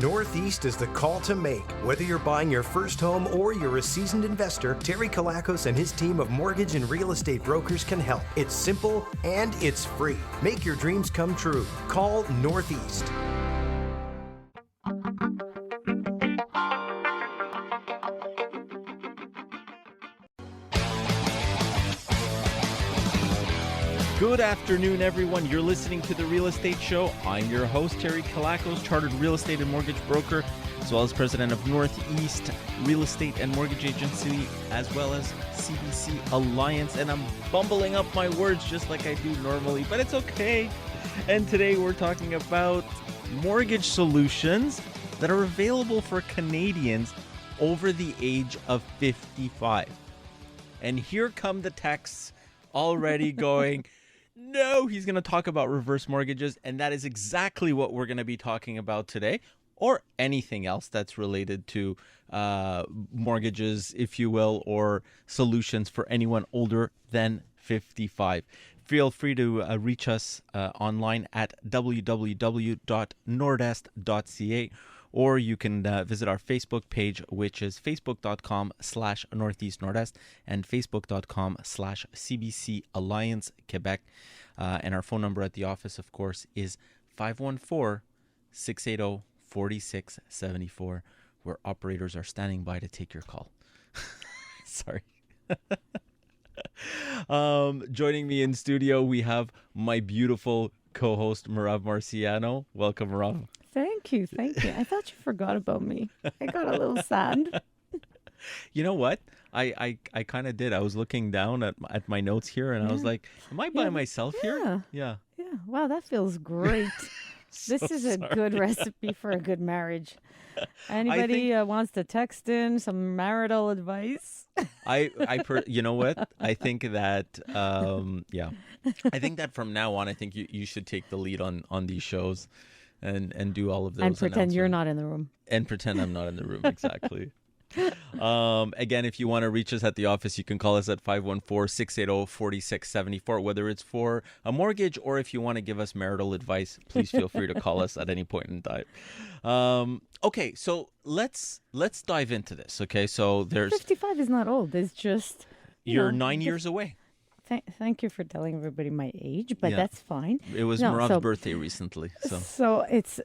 Northeast is the call to make. Whether you're buying your first home or you're a seasoned investor, Terry Kilakos and his team of mortgage and real estate brokers can help. It's simple and it's free. Make your dreams come true. Call Northeast. Good afternoon, everyone. You're listening to The Real Estate Show. I'm your host, Terry Kilakos, chartered real estate and mortgage broker, as well as president of Northeast Real Estate and Mortgage Agency, as well as CBC Alliance. And I'm bumbling up my words just like I do normally, but it's okay. And today we're talking about mortgage solutions that are available for Canadians over the age of 55. And here come the texts already going, no, he's going to talk about reverse mortgages, and that is exactly what we're going to be talking about today, or anything else that's related to mortgages, if you will, or solutions for anyone older than 55. Feel free to reach us online at www.nordest.ca, or you can visit our Facebook page, which is facebook.com/Northeast Nordest and facebook.com/CBC Alliance Quebec. And our phone number at the office, of course, is 514-680-4674, where operators are standing by to take your call. Sorry. Joining me in studio, we have my beautiful co-host, Merav Marciano. Welcome, Merav. Thank you. I thought you forgot about me. I got a little sad. You know what? I kind of did. I was looking down at my notes here, and I was like, am I by myself here? Yeah. Wow, that feels great. This is a good recipe for a good marriage. Anybody wants to text in some marital advice? You know what? I think that, I think that from now on, I think you should take the lead on these shows and do all of those. And pretend you're not in the room. And pretend I'm not in the room, exactly. Again, if you want to reach us at the office, you can call us at 514-680-4674, whether it's for a mortgage or if you want to give us marital advice, please feel free to call us at any point in time. Okay, so let's dive into this. Okay, so 55 is not old. It's just you're 9 years away. Thank you for telling everybody my age, but that's fine. It was Merav's birthday recently. So it's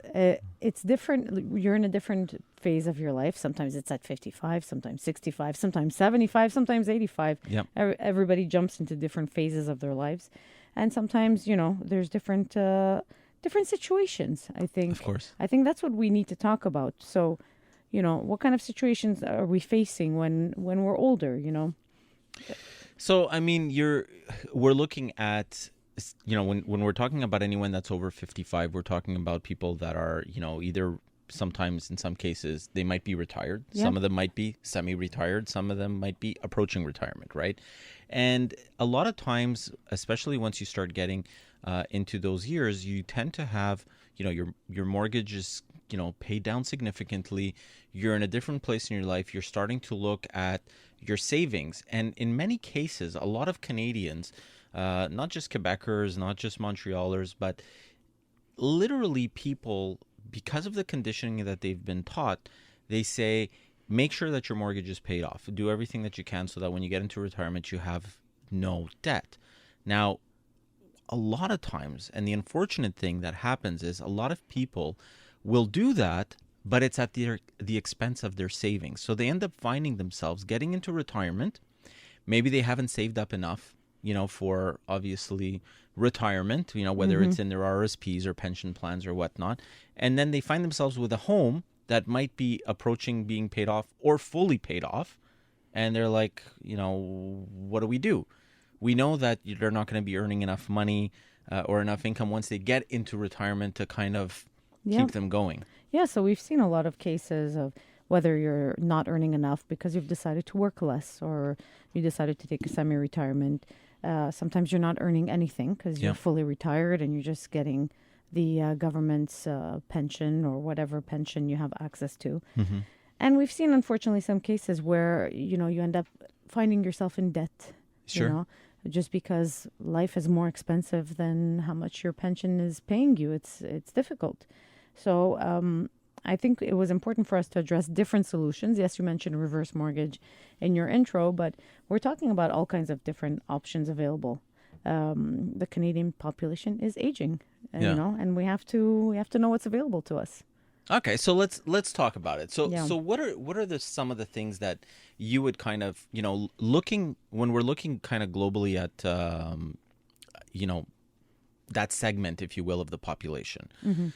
different. You're in a different phase of your life. Sometimes it's at 55, sometimes 65, sometimes 75, sometimes 85. Yep. Everybody jumps into different phases of their lives. And sometimes, there's different situations, I think. Of course. I think that's what we need to talk about. So, what kind of situations are we facing when we're older, So, I mean, we're looking at, when we're talking about anyone that's over 55, we're talking about people that are, either sometimes in some cases, they might be retired. Yeah. Some of them might be semi-retired. Some of them might be approaching retirement, right? And a lot of times, especially once you start getting into those years, you tend to have, your mortgage is, paid down significantly. You're in a different place in your life. You're starting to look at your savings. And in many cases, a lot of Canadians, not just Quebecers, not just Montrealers, but literally people, because of the conditioning that they've been taught, they say, make sure that your mortgage is paid off. Do everything that you can so that when you get into retirement, you have no debt. Now, a lot of times, and the unfortunate thing that happens is a lot of people will do that, but it's at the expense of their savings. So they end up finding themselves getting into retirement. Maybe they haven't saved up enough, for obviously retirement, whether it's in their RSPs or pension plans or whatnot. And then they find themselves with a home that might be approaching being paid off or fully paid off. And they're like, what do we do? We know that they're not going to be earning enough money or enough income once they get into retirement to kind of keep them going. Yeah, so we've seen a lot of cases of whether you're not earning enough because you've decided to work less or you decided to take a semi-retirement. Sometimes you're not earning anything because you're fully retired and you're just getting the government's pension or whatever pension you have access to. Mm-hmm. And we've seen, unfortunately, some cases where, you end up finding yourself in debt. Sure. Just because life is more expensive than how much your pension is paying you. It's difficult. So I think it was important for us to address different solutions. Yes, you mentioned reverse mortgage in your intro, but we're talking about all kinds of different options available. The Canadian population is aging, and we have to know what's available to us. Okay, so let's talk about it. So what are some of the things that you would kind of, looking when we're looking kind of globally at that segment, if you will, of the population. Mm-hmm.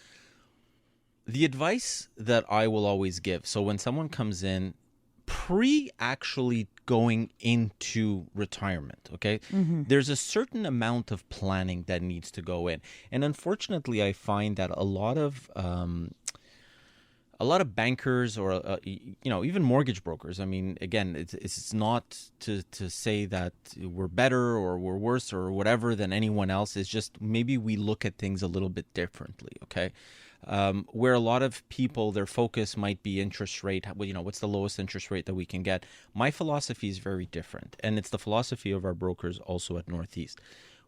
The advice that I will always give, so when someone comes in actually going into retirement, okay, there's a certain amount of planning that needs to go in. And unfortunately, I find that a lot of bankers or even mortgage brokers. I mean, again, it's not to say that we're better or we're worse or whatever than anyone else. It's just maybe we look at things a little bit differently. Okay, where a lot of people, their focus might be interest rate. What's the lowest interest rate that we can get? My philosophy is very different, and it's the philosophy of our brokers also at Northeast.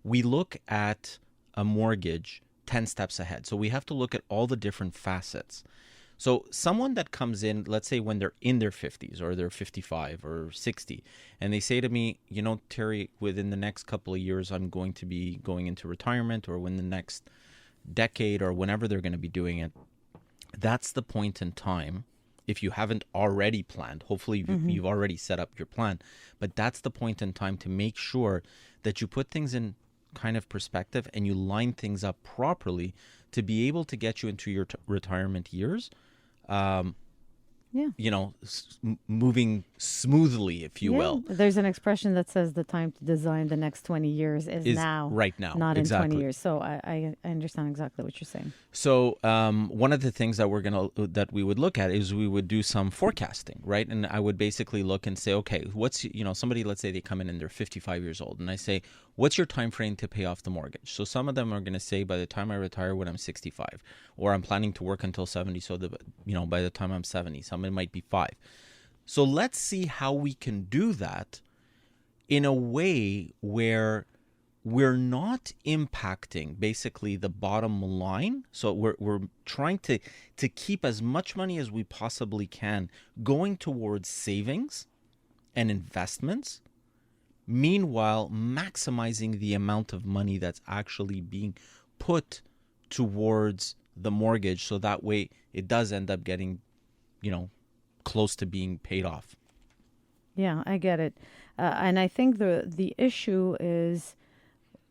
We look at a mortgage 10 steps ahead, so we have to look at all the different facets. So someone that comes in, let's say when they're in their 50s or they're 55 or 60, and they say to me, Terry, within the next couple of years, I'm going to be going into retirement, or within the next decade or whenever they're going to be doing it, that's the point in time. If you haven't already planned, hopefully you've already set up your plan, but that's the point in time to make sure that you put things in kind of perspective and you line things up properly to be able to get you into your retirement years, moving smoothly, if you will. There's an expression that says the time to design the next 20 years is now. Right now. Not exactly. in 20 years. So I understand exactly what you're saying. So one of the things that we would look at is we would do some forecasting, right? And I would basically look and say, okay, what's, somebody, let's say they come in and they're 55 years old, and I say, what's your time frame to pay off the mortgage? So some of them are going to say, by the time I retire when I'm 65, or I'm planning to work until 70, so by the time I'm 70, some it might be 5. So let's see how we can do that in a way where we're not impacting basically the bottom line. So we're trying to keep as much money as we possibly can going towards savings and investments, meanwhile maximizing the amount of money that's actually being put towards the mortgage, so that way it does end up getting, close to being paid off. Yeah, I get it. And I think the issue is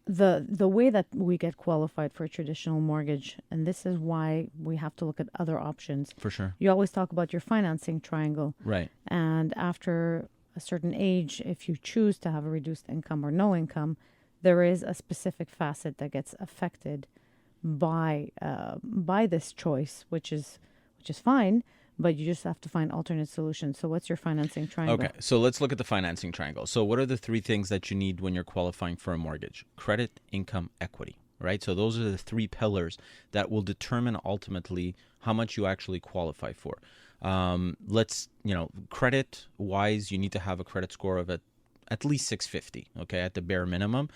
the way that we get qualified for a traditional mortgage, and this is why we have to look at other options. For sure. You always talk about your financing triangle. Right. And after a certain age, if you choose to have a reduced income or no income, there is a specific facet that gets affected by this choice, which is fine, but you just have to find alternate solutions. So what's your financing triangle? Okay, so let's look at the financing triangle. So what are the 3 things that you need when you're qualifying for a mortgage? Credit, income, equity, right? So those are the 3 pillars that will determine ultimately how much you actually qualify for. Credit wise, you need to have a credit score of at least 650, okay, at the bare minimum.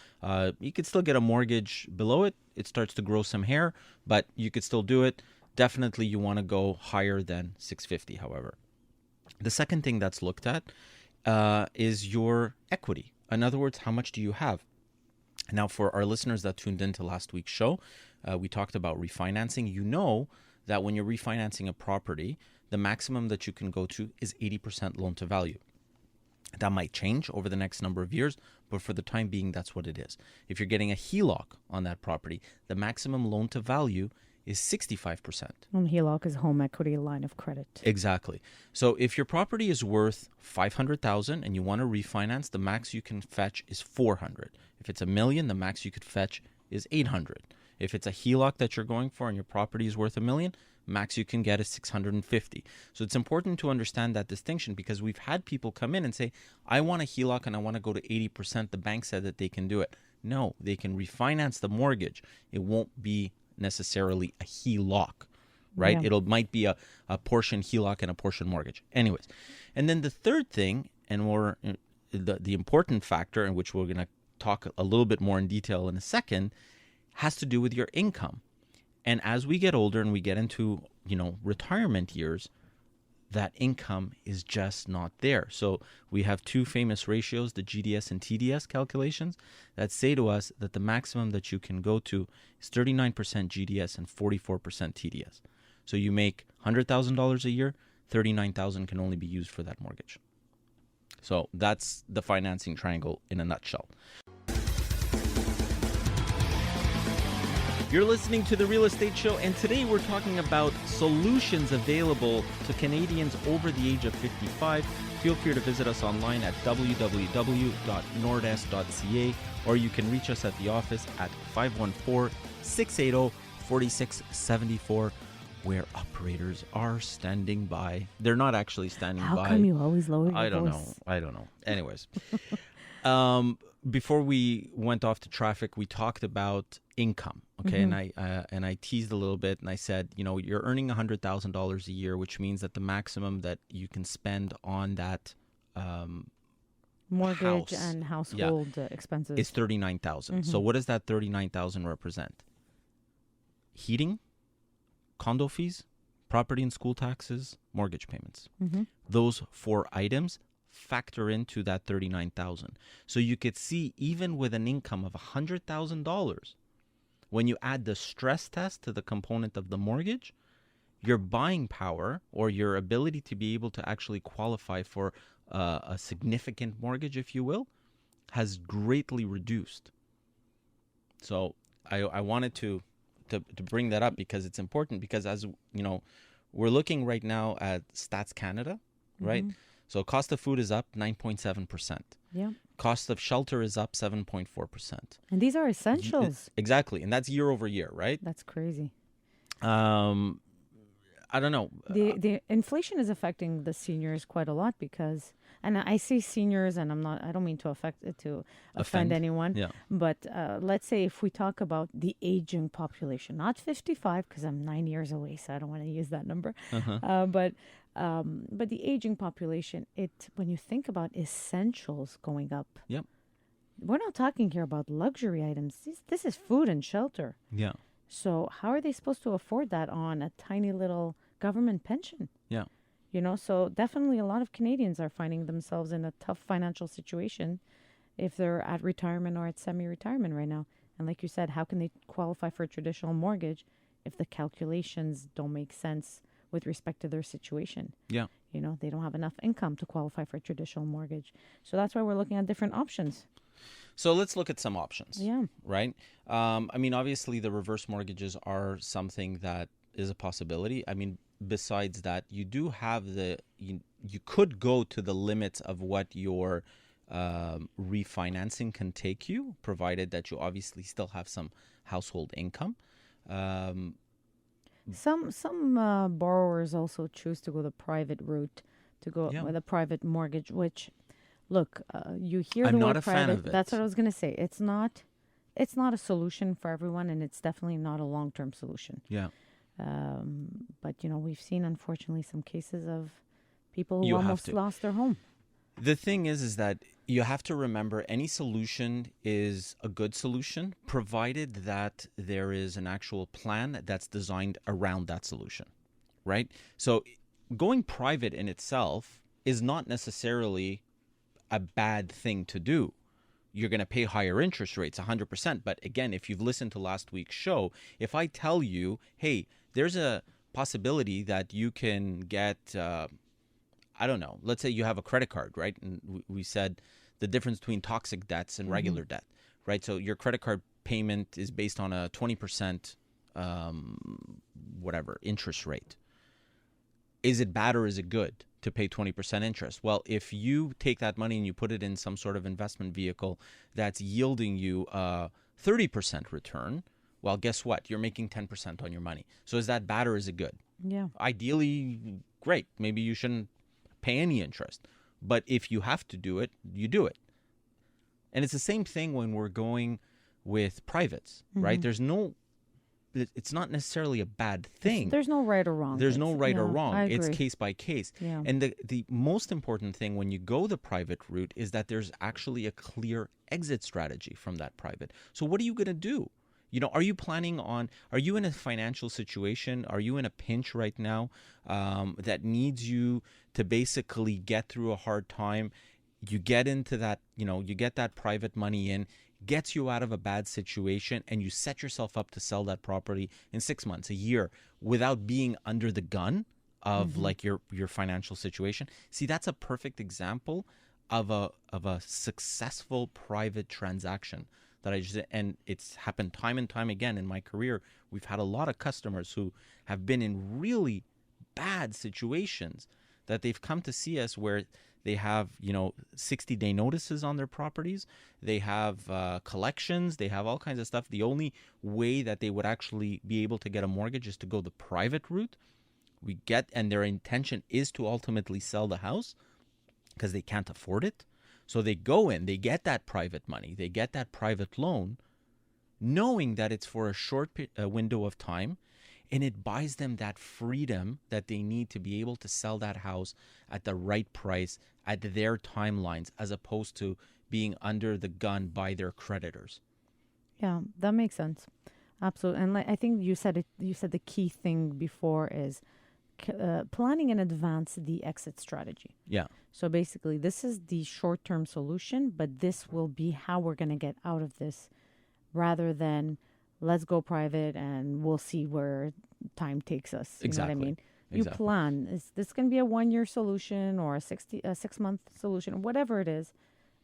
You could still get a mortgage below it. It starts to grow some hair, but you could still do it. Definitely you want to go higher than 650, however. The second thing that's looked at is your equity. In other words, how much do you have? Now, for our listeners that tuned into last week's show, we talked about refinancing. You know that when you're refinancing a property, the maximum that you can go to is 80% loan to value. That might change over the next number of years, but for the time being, that's what it is. If you're getting a HELOC on that property, the maximum loan to value is 65%. And HELOC is home equity line of credit. Exactly. So if your property is worth $500,000 and you want to refinance, the max you can fetch is $400,000. If it's $1 million, the max you could fetch is $800,000. If it's a HELOC that you're going for and your property is worth $1 million, max you can get is $650,000. So it's important to understand that distinction, because we've had people come in and say, I want a HELOC and I want to go to 80%. The bank said that they can do it. No, they can refinance the mortgage. It won't be necessarily a HELOC, right? Yeah. It might be a portion HELOC and a portion mortgage. Anyways, and then the third thing, and more the important factor, in which we're going to talk a little bit more in detail in a second, has to do with your income. And as we get older and we get into retirement years, that income is just not there. So we have two famous ratios, the GDS and TDS calculations, that say to us that the maximum that you can go to is 39% GDS and 44% TDS. So you make $100,000 a year, $39,000 can only be used for that mortgage. So that's the financing triangle in a nutshell. You're listening to The Real Estate Show, and today we're talking about solutions available to Canadians over the age of 55. Feel free to visit us online at www.nordest.ca, or you can reach us at the office at 514-680-4674, where operators are standing by. They're not actually standing by. How come you always lower your voice? I don't know. Anyways. Before we went off to traffic, we talked about income, okay? And I teased a little bit, and I said, you're earning $100,000 a year, which means that the maximum that you can spend on that mortgage and household expenses is $39,000. So what does that $39,000 represent? Heating, condo fees, property and school taxes, mortgage payments. Those four items factor into that $39,000. So you could see, even with an income of $100,000, when you add the stress test to the component of the mortgage, your buying power, or your ability to be able to actually qualify for a significant mortgage, if you will, has greatly reduced. So I wanted to bring that up because it's important, because as we're looking right now at Stats Canada, right? So cost of food is up 9.7%. Yeah. Cost of shelter is up 7.4%. And these are essentials. Exactly. And that's year over year, right? That's crazy. I don't know. The inflation is affecting the seniors quite a lot because, and I say seniors, and I don't mean to offend anyone. Yeah. But let's say if we talk about the aging population, not 55, because I'm 9 years away, so I don't want to use that number. But the aging population, when you think about essentials going up, Yep. We're not talking here about luxury items. This is food and shelter. Yeah. So how are they supposed to afford that on a tiny little government pension? Yeah. So definitely a lot of Canadians are finding themselves in a tough financial situation if they're at retirement or at semi-retirement right now. And like you said, how can they qualify for a traditional mortgage if the calculations don't make sense with respect to their situation? Yeah. They don't have enough income to qualify for a traditional mortgage. So that's why we're looking at different options. So let's look at some options. Yeah. Right? Obviously the reverse mortgages are something that is a possibility. Besides that, you do have you could go to the limits of what your refinancing can take you, provided that you obviously still have some household income. Some borrowers also choose to go the private route, to go with a private mortgage, which, look, you hear I'm the not word a fan private. of it. That's what I was going to say. It's not a solution for everyone, and it's definitely not a long-term solution. Yeah. But, we've seen, unfortunately, some cases of people who You have almost to. lost their home. The thing is that you have to remember any solution is a good solution, provided that there is an actual plan that's designed around that solution, right? So going private in itself is not necessarily a bad thing to do. You're going to pay higher interest rates, 100%. But again, if you've listened to last week's show, if I tell you, hey, there's a possibility that you can get, I don't know, let's say you have a credit card, right? And we said the difference between toxic debts and regular debt, right? So your credit card payment is based on a 20% interest rate. Is it bad or is it good to pay 20% interest? Well, if you take that money and you put it in some sort of investment vehicle that's yielding you a 30% return, well, guess what? You're making 10% on your money. So is that bad or is it good? Yeah. Ideally, great. Maybe you shouldn't pay any interest. But if you have to do it, you do it. And it's the same thing when we're going with privates, right? It's not necessarily a bad thing. There's no right or wrong. There's no right or wrong. I It's agree. case by case. Yeah. And the most important thing when you go the private route is that there's actually a clear exit strategy from that private. So what are you going to do? Are you planning on, are you in a financial situation? Are you in a pinch right now that needs you to basically get through a hard time? You get into that, you get that private money in, gets you out of a bad situation, and you set yourself up to sell that property in 6 months, a year, without being under the gun of like your financial situation. See, that's a perfect example of a successful private transaction that and it's happened time and time again in my career. We've had a lot of customers who have been in really bad situations that they've come to see us, where they have 60-day notices on their properties, they have collections, they have all kinds of stuff. The only way that they would actually be able to get a mortgage is to go the private route. And their intention is to ultimately sell the house because they can't afford it. So they go in, they get that private money, they get that private loan, knowing that it's for a short window of time, and it buys them that freedom that they need to be able to sell that house at the right price at their timelines, as opposed to being under the gun by their creditors. Yeah, that makes sense. Absolutely. And I think you said the key thing before is planning in advance the exit strategy. Yeah. So basically, this is the short-term solution, but this will be how we're going to get out of this, rather than let's go private and we'll see where time takes us. You know what I mean? You plan. Is this going to be a 1-year solution or a 6-month solution, whatever it is?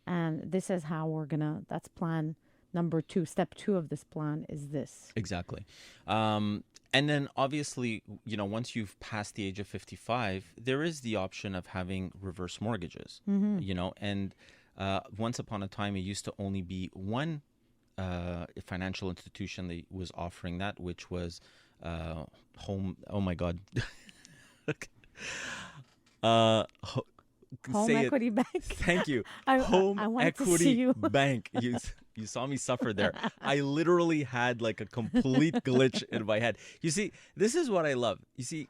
And this is how that's plan number 2. Step 2 of this plan is this. Exactly. And then obviously, once you've passed the age of 55, there is the option of having reverse mortgages, and once upon a time, it used to only be one financial institution that was offering that, which was Home. Oh my God. Home Equity Bank. Thank you. Home Equity Bank. You saw me suffer there. I literally had like a complete glitch in my head. You see, this is what I love. You see,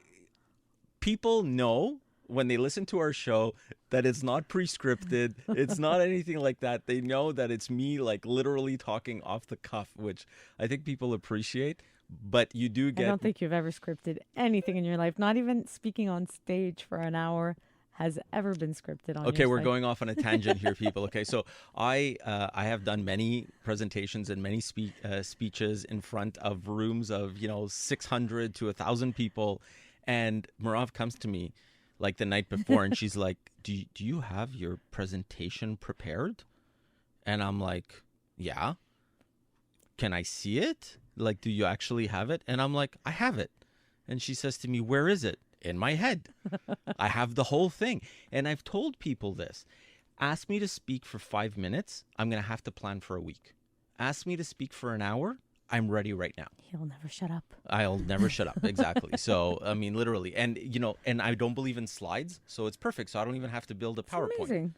people know when they listen to our show that it's not pre-scripted. It's not anything like that. They know that it's me like literally talking off the cuff, which I think people appreciate. But you do get... I don't think you've ever scripted anything in your life. Not even speaking on stage for an hour has ever been scripted on Okay, your we're site. going off on a tangent here, people. Okay, so I have done many presentations and many speeches in front of rooms of 600 to 1,000 people, and Merav comes to me like the night before, and she's like, "Do you have your presentation prepared?" And I'm like, "Yeah." "Can I see it? Like, do you actually have it?" And I'm like, "I have it." And she says to me, "Where is it?" "In my head." I have the whole thing. And I've told people this. Ask me to speak for 5 minutes, I'm going to have to plan for a week. Ask me to speak for an hour, I'm ready right now. He'll never shut up. I'll never shut up. Exactly. So, I mean, literally. And, and I don't believe in slides, so it's perfect. So I don't even have to build a PowerPoint. It's amazing.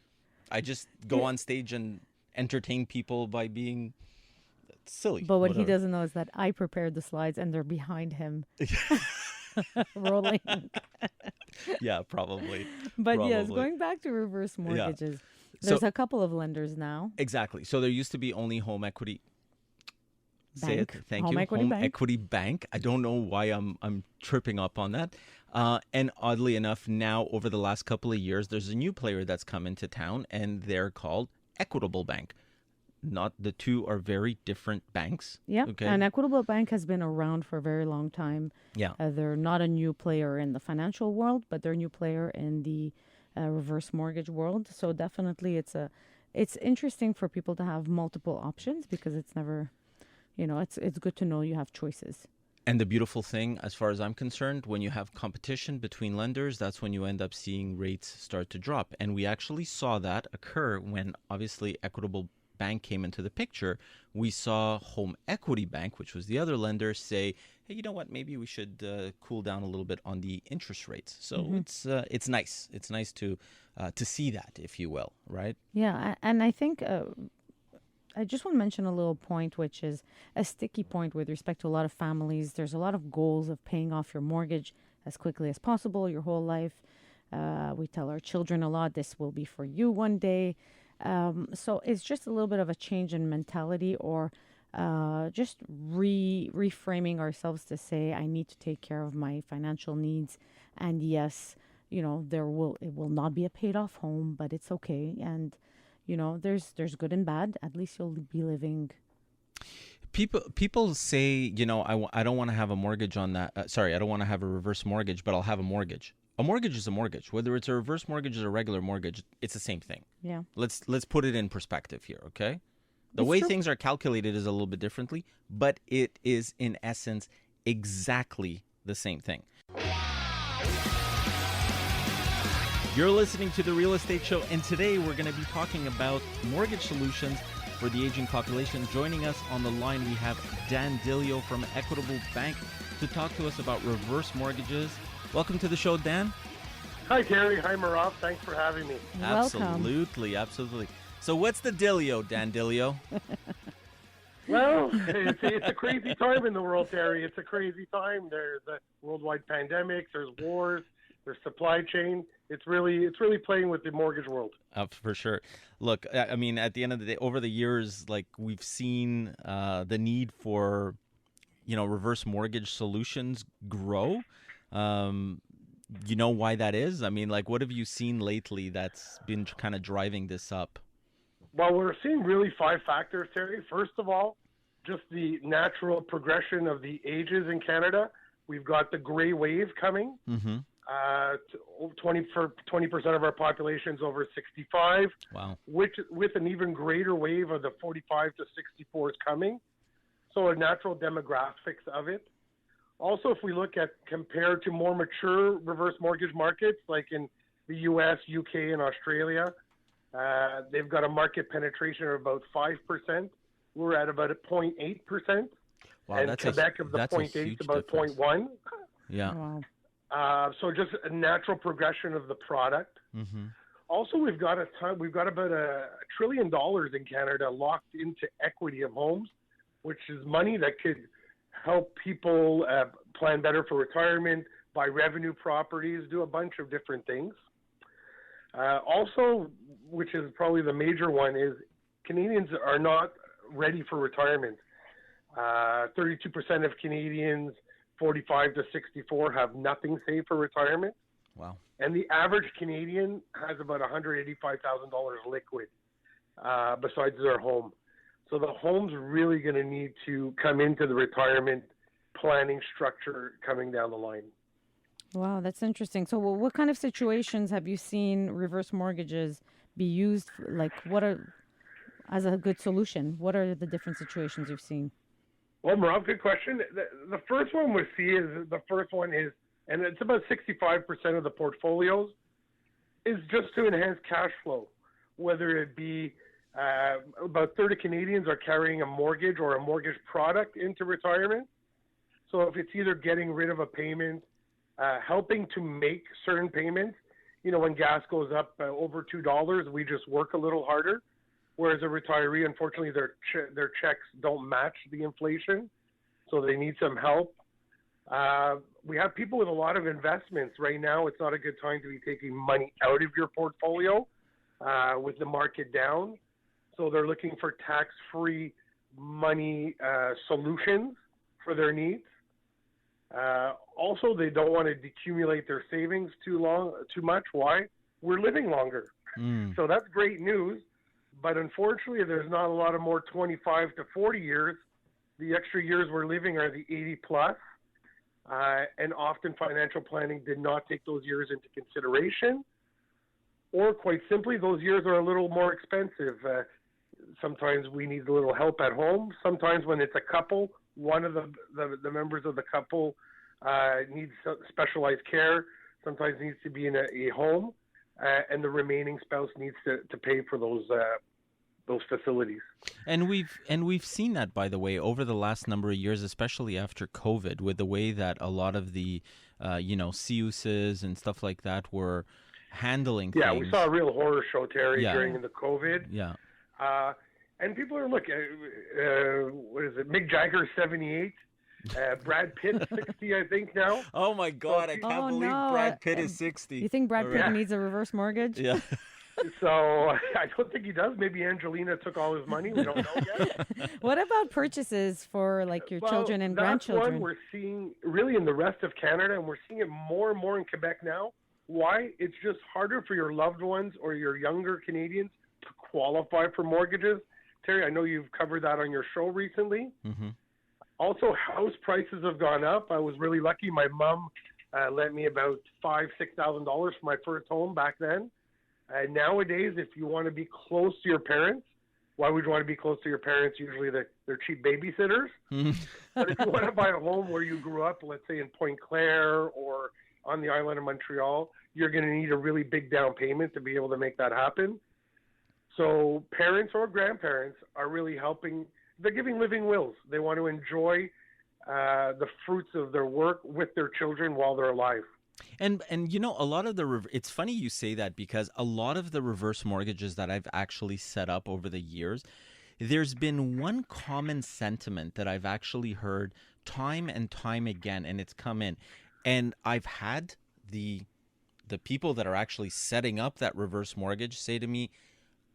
I just go on stage and entertain people by being silly. But what he doesn't know is that I prepared the slides and they're behind him. Rolling. Yeah, probably. But yes, going back to reverse mortgages, there's a couple of lenders now. Exactly. So there used to be only home equity. Bank. Say it. Thank you. Equity Home Bank. Equity Bank. I don't know why I'm tripping up on that. And oddly enough, now over the last couple of years, there's a new player that's come into town, and they're called Equitable Bank. Not the two are very different banks. Yeah, okay? And Equitable Bank has been around for a very long time. Yeah. They're not a new player in the financial world, but they're a new player in the reverse mortgage world. So definitely it's interesting for people to have multiple options, because it's never, it's good to know you have choices. And the beautiful thing, as far as I'm concerned, when you have competition between lenders, that's when you end up seeing rates start to drop. And we actually saw that occur when obviously Equitable Bank came into the picture. We saw Home Equity Bank, which was the other lender, say, "Hey, you know what? Maybe we should cool down a little bit on the interest rates." So it's nice. It's nice to see that, if you will, right? Yeah, and I think I just want to mention a little point, which is a sticky point with respect to a lot of families. There's a lot of goals of paying off your mortgage as quickly as possible your whole life. We tell our children a lot, this will be for you one day. So it's just a little bit of a change in mentality, or just reframing ourselves to say, I need to take care of my financial needs. And yes, it will not be a paid off home, but it's okay. And, there's good and bad. At least you'll be living. People say, I don't want to have a mortgage on that. I don't want to have a reverse mortgage, but I'll have a mortgage. A mortgage is a mortgage. Whether it's a reverse mortgage or a regular mortgage, it's the same thing. Yeah. Let's put it in perspective here, okay? The way things are calculated is a little bit differently, but it is in essence exactly the same thing. You're listening to The Real Estate Show, and today we're going to be talking about mortgage solutions for the aging population. Joining us on the line, we have Dan Dilio from Equitable Bank to talk to us about reverse mortgages. Welcome to the show, Dan. Hi, Terry. Hi, Merav. Thanks for having me. Welcome. Absolutely. So what's the Dilio, Dan Dilio? Well, it's a crazy time in the world, Terry. It's a crazy time. There's a worldwide pandemic. There's wars. There's supply chain. It's really playing with the mortgage world. For sure. Look, I mean, at the end of the day, over the years, we've seen the need for, reverse mortgage solutions grow. You know why that is? I mean, what have you seen lately that's been kind of driving this up? Well, we're seeing really 5 factors, Terry. First of all, just the natural progression of the ages in Canada. We've got the gray wave coming. Mm-hmm. 20% of our population is over 65. Wow. With an even greater wave of the 45 to 64s coming. So a natural demographics of it. Also, if we look at compared to more mature reverse mortgage markets, like in the U.S., U.K., and Australia, they've got a market penetration of about 5%. We're at about 0.8%. Wow, and Quebec of the 0.8 is about 0.1. Yeah. Wow. So just a natural progression of the product. Mm-hmm. Also, we've got about $1 trillion in Canada locked into equity of homes, which is money that could help people plan better for retirement, buy revenue properties, do a bunch of different things. Also, which is probably the major one, is Canadians are not ready for retirement. 32% of Canadians 45 to 64 have nothing saved for retirement. Wow. And the average Canadian has about $185,000 liquid besides their home. So the home's really going to need to come into the retirement planning structure coming down the line. Wow, that's interesting. So what kind of situations have you seen reverse mortgages be used? As a good solution? What are the different situations you've seen? Well, Merav, good question. The first one we see is, and it's about 65% of the portfolios, is just to enhance cash flow, whether it be about 30 Canadians are carrying a mortgage or a mortgage product into retirement. So if it's either getting rid of a payment, helping to make certain payments, when gas goes up over $2, we just work a little harder. Whereas a retiree, unfortunately, their checks don't match the inflation, so they need some help. We have people with a lot of investments. Right now, it's not a good time to be taking money out of your portfolio with the market down. So they're looking for tax-free money solutions for their needs. Also, they don't want to decumulate their savings too much. Why? We're living longer. So that's great news. But unfortunately, there's not a lot of more 25 to 40 years. The extra years we're living are the 80 plus. And often financial planning did not take those years into consideration. Or quite simply, those years are a little more expensive. Sometimes we need a little help at home. Sometimes when it's a couple, one of the members of the couple needs specialized care, sometimes needs to be in a home. And the remaining spouse needs to pay for those facilities. And we've seen that, by the way, over the last number of years, especially after COVID, with the way that a lot of the CUSs and stuff like that were handling things. Yeah, we saw a real horror show, Terry, during the COVID. Yeah. And people are looking. What is it? Mick Jagger, 78. Brad Pitt, 60, I think now. Oh my God! I can't believe Brad Pitt is 60. You think Brad Pitt needs a reverse mortgage? Yeah. So I don't think he does. Maybe Angelina took all his money. We don't know yet. What about purchases for like your children and grandchildren? That's one we're seeing really in the rest of Canada, and we're seeing it more and more in Quebec now. Why? It's just harder for your loved ones or your younger Canadians to qualify for mortgages. Terry, I know you've covered that on your show recently. Mm-hmm. Also, house prices have gone up. I was really lucky. My mom lent me about $5,000-$6,000 for my first home back then. Nowadays, if you want to be close to your parents, why would you want to be close to your parents? Usually they're cheap babysitters. But if you want to buy a home where you grew up, let's say in Pointe Claire or on the island of Montreal, you're going to need a really big down payment to be able to make that happen. So parents or grandparents are really helping. They're giving living wills. They want to enjoy the fruits of their work with their children while they're alive. And you know, a lot of it's funny you say that, because a lot of the reverse mortgages that I've actually set up over the years, there's been one common sentiment that I've actually heard time and time again, and it's come in. And I've had the people that are actually setting up that reverse mortgage say to me,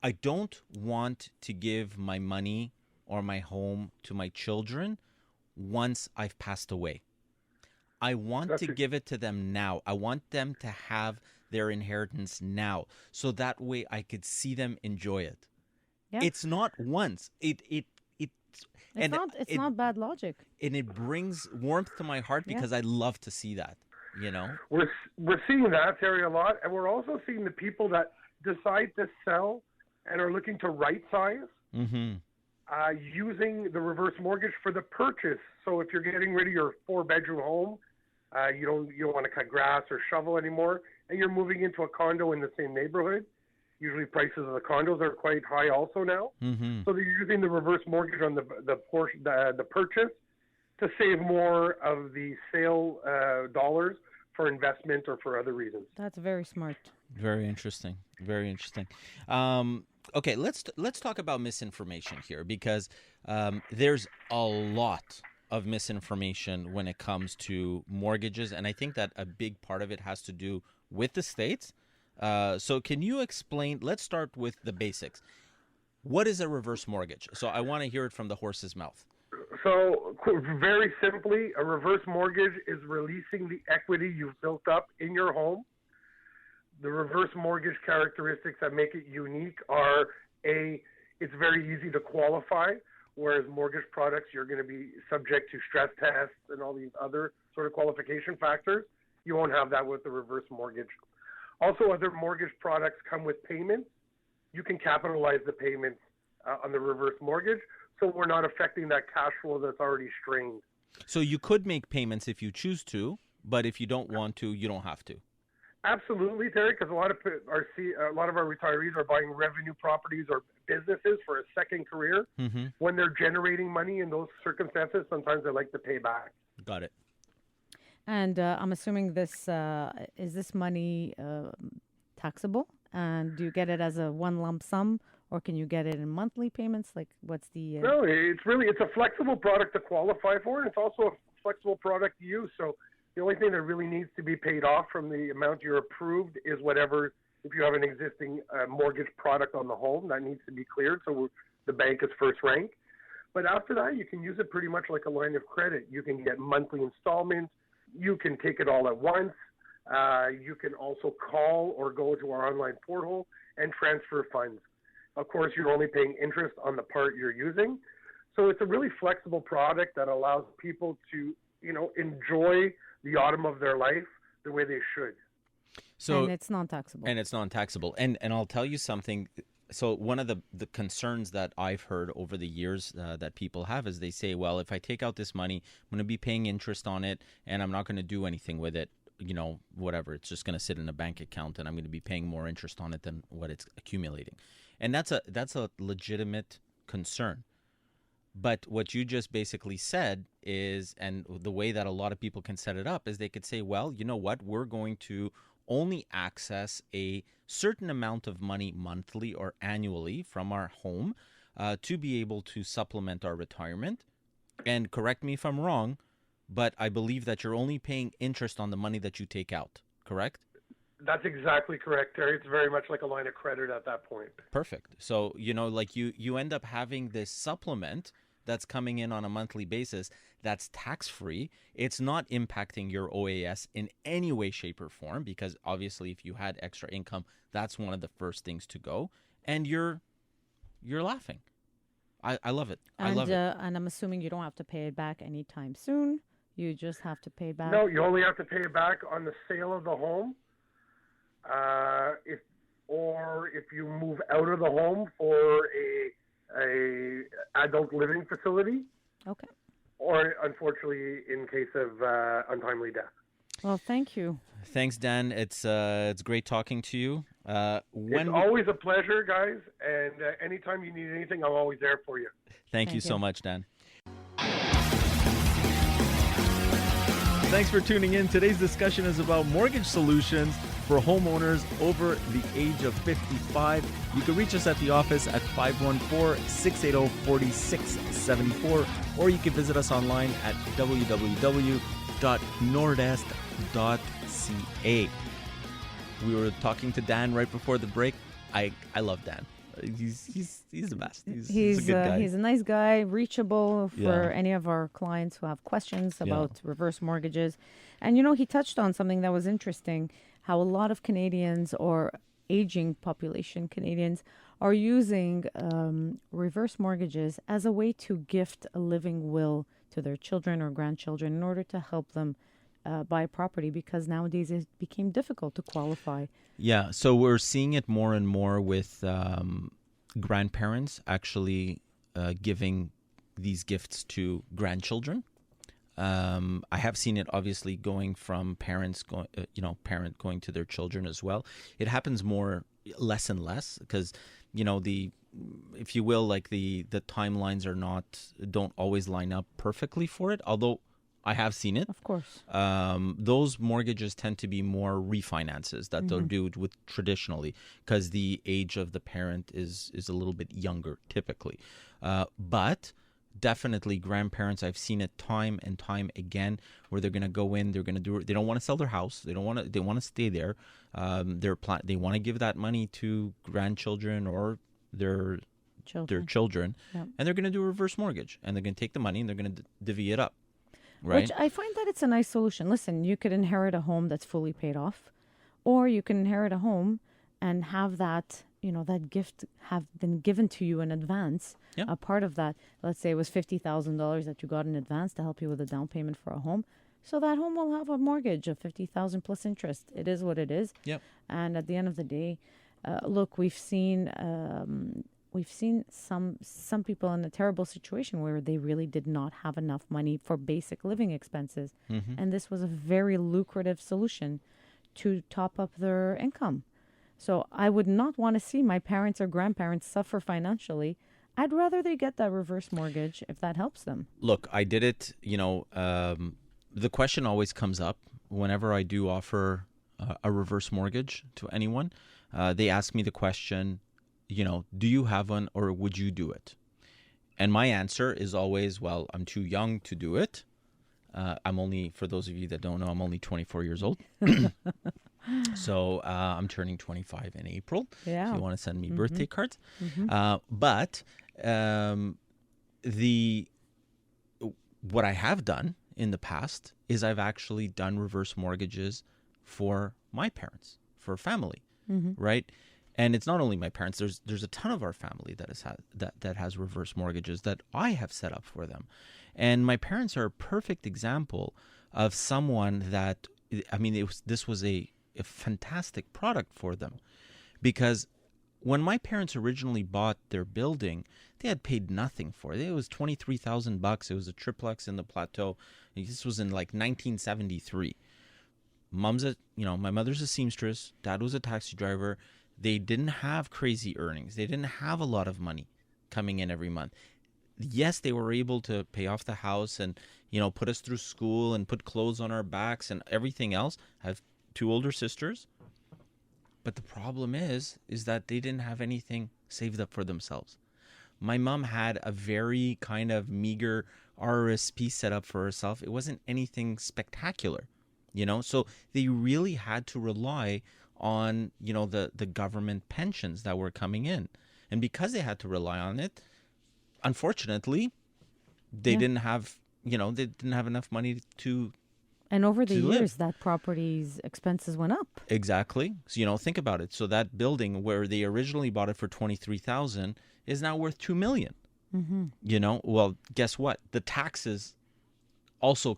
I don't want to give my money or my home to my children once I've passed away. I want to give it to them now. I want them to have their inheritance now, so that way I could see them enjoy it. Yeah. It's not once. It's not bad logic. And it brings warmth to my heart, because I love to see that, you know? We're seeing that, Terry, a lot. And we're also seeing the people that decide to sell and are looking to right-size, using the reverse mortgage for the purchase. So if you're getting rid of your 4-bedroom home, you don't want to cut grass or shovel anymore, and you're moving into a condo in the same neighborhood. Usually prices of the condos are quite high also now. So they're using the reverse mortgage on the purchase to save more of the sale dollars for investment or for other reasons. That's very smart. Very interesting. Very interesting. Okay, let's talk about misinformation here, because there's a lot of misinformation when it comes to mortgages, and I think that a big part of it has to do with the states. So can you explain, let's start with the basics. What is a reverse mortgage? So I want to hear it from the horse's mouth. So very simply, a reverse mortgage is releasing the equity you've built up in your home. The reverse mortgage characteristics that make it unique are, it's very easy to qualify, whereas mortgage products, you're going to be subject to stress tests and all these other sort of qualification factors. You won't have that with the reverse mortgage. Also, other mortgage products come with payments. You can capitalize the payments on the reverse mortgage, so we're not affecting that cash flow that's already strained. So you could make payments if you choose to, but if you don't want to, you don't have to. Absolutely, Terry, because a lot of our retirees are buying revenue properties or businesses for a second career. When they're generating money in those circumstances, sometimes they like to pay back. Got it. And I'm assuming this is this money taxable? And do you get it as a one lump sum, or can you get it in monthly payments? Like, what's the? No, it's a flexible product to qualify for, and it's also a flexible product to use. So the only thing that really needs to be paid off from the amount you're approved is whatever. If you have an existing mortgage product on the home, that needs to be cleared. So the bank is first rank. But after that, you can use it pretty much like a line of credit. You can get monthly installments. You can take it all at once. You can also call or go to our online portal and transfer funds. Of course, you're only paying interest on the part you're using. So it's a really flexible product that allows people to, enjoy the autumn of their life the way they should. So, and it's non-taxable. And I'll tell you something. So one of the concerns that I've heard over the years that people have is they say, well, if I take out this money, I'm going to be paying interest on it, and I'm not going to do anything with it. Whatever. It's just going to sit in a bank account, and I'm going to be paying more interest on it than what it's accumulating. And that's a legitimate concern. But what you just basically said is, and the way that a lot of people can set it up is they could say, well, you know what, we're going to only access a certain amount of money monthly or annually from our home to be able to supplement our retirement. And correct me if I'm wrong, but I believe that you're only paying interest on the money that you take out, correct? That's exactly correct, Terry. It's very much like a line of credit at that point. Perfect. So, like you end up having this supplement that's coming in on a monthly basis that's tax-free. It's not impacting your OAS in any way, shape, or form, because obviously if you had extra income, that's one of the first things to go. And you're laughing. I love it. I love it. And I'm assuming you don't have to pay it back anytime soon. You just have to pay it back. No, you only have to pay it back on the sale of the home. If you move out of the home for a adult living facility. Okay. Or unfortunately, in case of untimely death. Well, thank you. Thanks, Dan. It's great talking to you. It's always a pleasure, guys. And anytime you need anything, I'm always there for you. Thank you so much, Dan. Thanks for tuning in. Today's discussion is about mortgage solutions for homeowners over the age of 55. You can reach us at the office at 514-680-4674, or you can visit us online at www.nordest.ca. We were talking to Dan right before the break. I love Dan. He's the best. He's a good guy. He's a nice guy, reachable for any of our clients who have questions about reverse mortgages. And, he touched on something that was interesting, how a lot of Canadians or aging population Canadians are using reverse mortgages as a way to gift a living will to their children or grandchildren in order to help them buy property, because nowadays it became difficult to qualify. Yeah, so we're seeing it more and more with grandparents actually giving these gifts to grandchildren. I have seen it obviously going from parent going to their children as well. It happens less and less because, if you will, like the timelines don't always line up perfectly for it, although I have seen it. Of course. Those mortgages tend to be more refinances that they'll do with traditionally, because the age of the parent is a little bit younger typically. But definitely grandparents, I've seen it time and time again, where they're going to go in, they don't want to sell their house. They want to stay there. They want to give that money to grandchildren or their children. Yep. And they're going to do a reverse mortgage, and they're going to take the money and they're going to divvy it up. Right. Which I find that it's a nice solution. Listen, you could inherit a home that's fully paid off, or you can inherit a home and have that, that gift have been given to you in advance. Yeah. A part of that, let's say it was $50,000 that you got in advance to help you with a down payment for a home. So that home will have a mortgage of $50,000 plus interest. It is what it is. Yep. And at the end of the day, look, we've seen some people in a terrible situation where they really did not have enough money for basic living expenses. Mm-hmm. And this was a very lucrative solution to top up their income. So I would not want to see my parents or grandparents suffer financially. I'd rather they get that reverse mortgage if that helps them. Look, I did it, the question always comes up whenever I do offer a reverse mortgage to anyone. They ask me the question, do you have one or would you do it? And my answer is always, well, I'm too young to do it. For those of you that don't know, I'm only 24 years old. So I'm turning 25 in April. Yeah. If you want to send me birthday cards. Mm-hmm. But what I have done in the past is I've actually done reverse mortgages for my parents, for family, right? And it's not only my parents. There's a ton of our family that has reverse mortgages that I have set up for them. And my parents are a perfect example of someone that, this was a fantastic product for them, because when my parents originally bought their building, they had paid nothing for it. It was $23,000. It was a triplex in the Plateau. This was in like 1973. My mother's a seamstress. Dad was a taxi driver. They didn't have crazy earnings. They didn't have a lot of money coming in every month. Yes, they were able to pay off the house and, put us through school and put clothes on our backs and everything else. I have 2 older sisters. But the problem is that they didn't have anything saved up for themselves. My mom had a very kind of meager RRSP set up for herself. It wasn't anything spectacular, So they really had to rely on, the government pensions that were coming in. And because they had to rely on it, unfortunately, they didn't have, they didn't have enough money to. And over the years, live. that property's expenses went up. Exactly. So, think about it. So that building where they originally bought it for $23,000 is now worth $2 million. Well, guess what? The taxes also,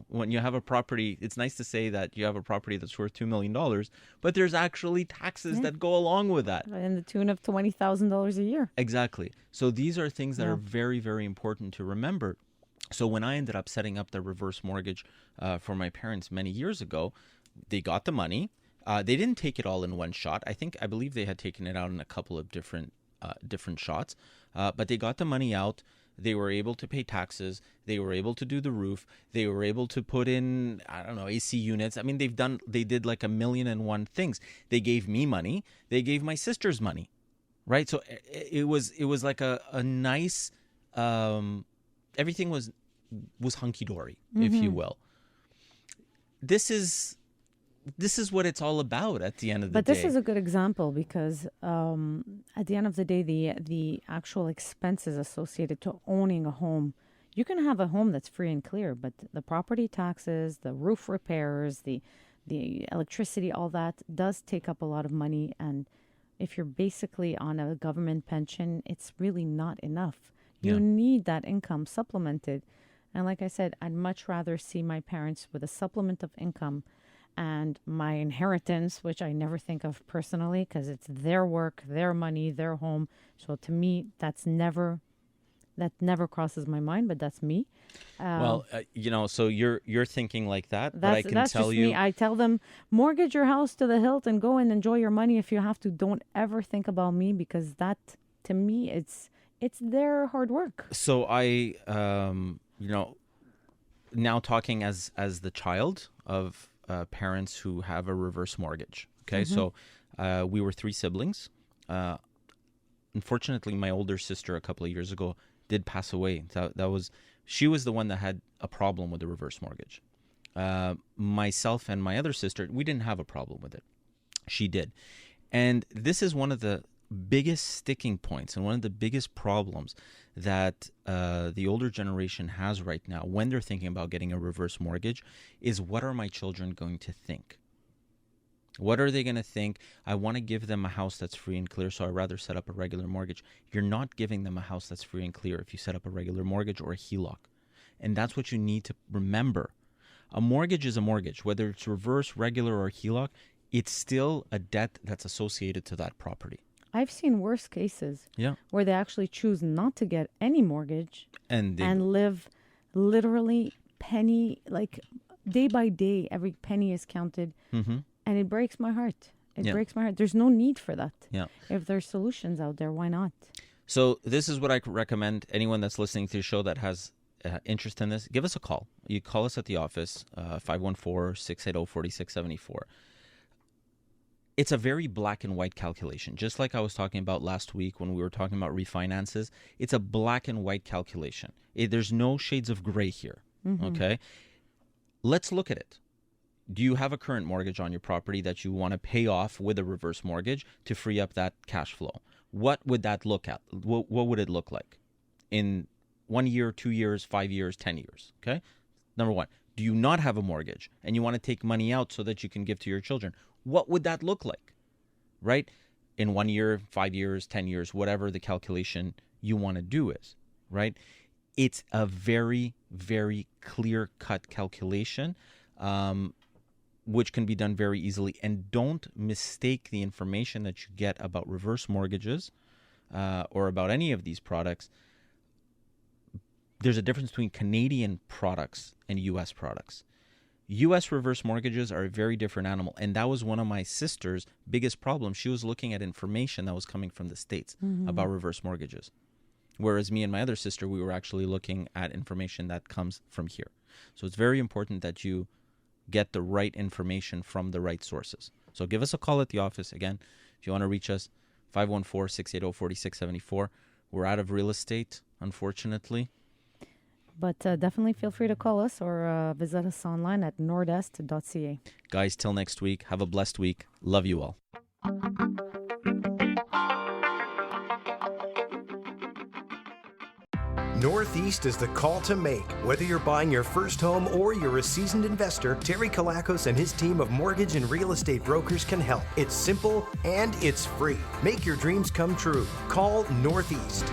when you have a property, it's nice to say that you have a property that's worth $2 million, but there's actually taxes that go along with that. In the tune of $20,000 a year. Exactly. So these are things that are very, very important to remember. So when I ended up setting up the reverse mortgage for my parents many years ago, they got the money. They didn't take it all in one shot. I believe they had taken it out in a couple of different shots, but they got the money out. They were able to pay taxes. They were able to do the roof. They were able to put in, AC units. I mean, they did like 1,000,001 things. They gave me money. They gave my sisters money, right? So it was like a nice, everything was hunky-dory, if you will. This is what it's all about at the end of the day. But this is a good example because at the end of the day, the actual expenses associated to owning a home, you can have a home that's free and clear, but the property taxes, the roof repairs, the electricity, all that does take up a lot of money. And if you're basically on a government pension, it's really not enough. You need that income supplemented. And like I said, I'd much rather see my parents with a supplement of income and my inheritance, which I never think of personally because it's their work, their money, their home. So to me, that never crosses my mind, but that's me. So you're thinking like that, but I can that's tell just you. Me. I tell them, mortgage your house to the hilt and go and enjoy your money if you have to. Don't ever think about me because that, to me, it's their hard work. So I, now talking as the child of parents who have a reverse mortgage. Okay, so we were 3 siblings. Unfortunately, my older sister a couple of years ago did pass away. She was the one that had a problem with the reverse mortgage. Myself and my other sister, we didn't have a problem with it. She did. And this is one of the biggest sticking points and one of the biggest problems that the older generation has right now when they're thinking about getting a reverse mortgage is, what are my children going to think? What are they going to think? I want to give them a house that's free and clear, so I'd rather set up a regular mortgage. You're not giving them a house that's free and clear if you set up a regular mortgage or a HELOC. And that's what you need to remember. A mortgage is a mortgage. Whether it's reverse, regular, or HELOC, it's still a debt that's associated to that property. I've seen worse cases where they actually choose not to get any mortgage and live literally penny, like day by day, every penny is counted. And it breaks my heart. It breaks my heart. There's no need for that. If there's solutions out there, why not? So this is what I recommend anyone that's listening to the show that has interest in this. Give us a call. You call us at the office, 514-680-4674. It's a very black and white calculation. Just like I was talking about last week when we were talking about refinances, it's a black and white calculation. There's no shades of gray here, okay? Let's look at it. Do you have a current mortgage on your property that you want to pay off with a reverse mortgage to free up that cash flow? What would that look at? What would it look like in 1 year, 2 years, 5 years, 10 years, okay? Number one, do you not have a mortgage and you want to take money out so that you can give to your children? What would that look like, right? In 1 year, 5 years, 10 years, whatever the calculation you want to do is, right? It's a very, very clear-cut calculation, which can be done very easily. And don't mistake the information that you get about reverse mortgages or about any of these products. There's a difference between Canadian products and U.S. products. U.S. reverse mortgages are a very different animal, and that was one of my sister's biggest problems. She was looking at information that was coming from the States about reverse mortgages, whereas me and my other sister, we were actually looking at information that comes from here. So it's very important that you get the right information from the right sources. So give us a call at the office. Again, if you want to reach us, 514-680-4674. We're out of real estate, unfortunately. But definitely feel free to call us or visit us online at nordest.ca. Guys, till next week, have a blessed week. Love you all. Northeast is the call to make. Whether you're buying your first home or you're a seasoned investor, Terry Kilakos and his team of mortgage and real estate brokers can help. It's simple and it's free. Make your dreams come true. Call Northeast.